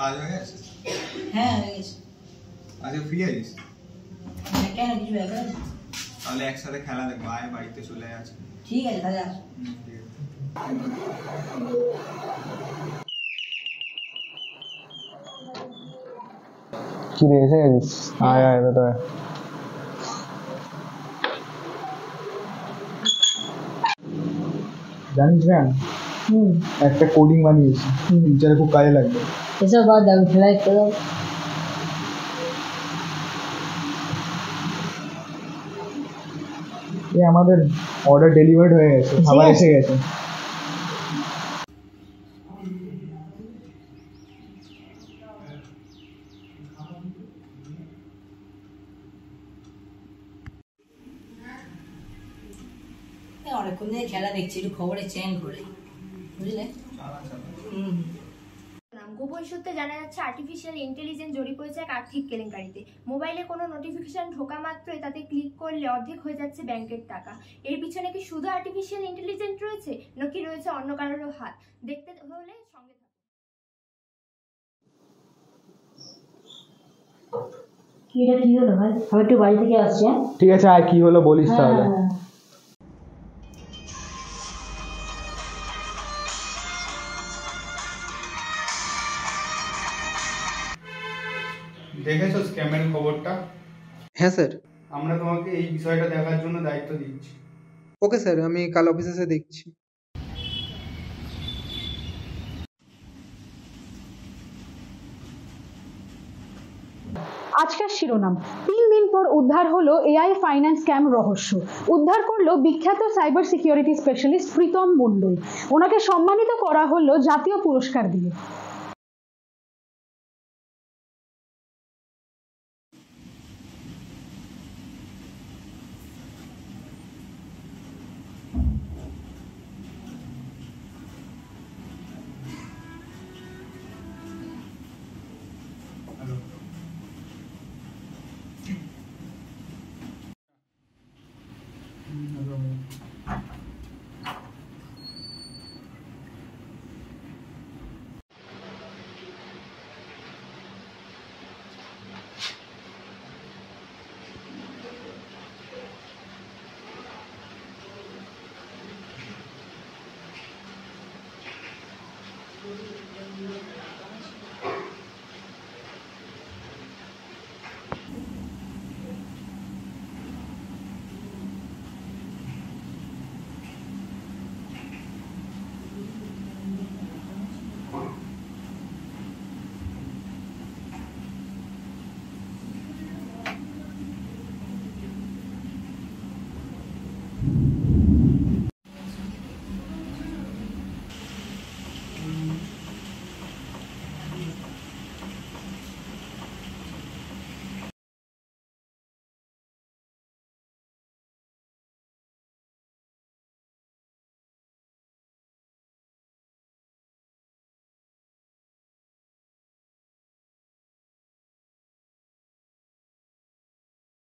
কাজ হয়ে গেছে? হ্যাঁ হয়ে গেছে। আজকে ফ্রি আছিস? কেন কিছু ব্যাপার আছে? তাহলে একসাথে খেলা দেখবো, আয় বাড়িতে চলে আছে। ঠিক আছে তাহলে আস। কি রে এসে গেছিস? আয় আয় ভেতরে। জানিস না একটা কোডিং বানিয়েছি, ফিউচারে খুব কাজে লাগবে। এসব বাদ দাও, খেলায় খেলো। এই আমাদের অর্ডার ডেলিভার্ড হয়ে গেছে, খাবার এসে গেছে। অনেকক্ষণ ধরে খেলা দেখছি, একটু খবরে চেঞ্জ করে বুঝলে। গোপন সূত্রে জানা যাচ্ছে আর্টিফিশিয়াল ইন্টেলিজেন্স জড়িত হয়েছে এক আর্থিক কেলেঙ্কারিতে। মোবাইলে কোনো নোটিফিকেশন ঢোকা মাত্রই তাতে ক্লিক করলে অর্ধেক হয়ে যাচ্ছে ব্যাংকের টাকা। এর পিছনে কি শুধু আর্টিফিশিয়াল ইন্টেলিজেন্স রয়েছে নাকি রয়েছে অন্য কারোরও হাত? দেখতে হলে সঙ্গে থাকুন। কি এটা কি হলো ভাই? আমি একটু বাড়ি থেকে আসছি। ঠিক আছে আর কি হলো বলিস তাহলে। দেখেছো স্ক্যামের খবরটা? হ্যাঁ স্যার। আমরা তোমাকে এই বিষয়টা দেখার জন্য দায়িত্ব দিচ্ছি। ওকে স্যার, আমি কাল অফিসে এসে দেখছি। আজকের শিরোনাম, 3 দিন পর উদ্ধার হলো এআই ফাইন্যান্স স্ক্যাম রহস্য। উদ্ধার করলো বিখ্যাত cyber security specialist Pritam Mondal. ওনাকে সম্মানিত করা হলো জাতীয় পুরস্কার দিয়ে।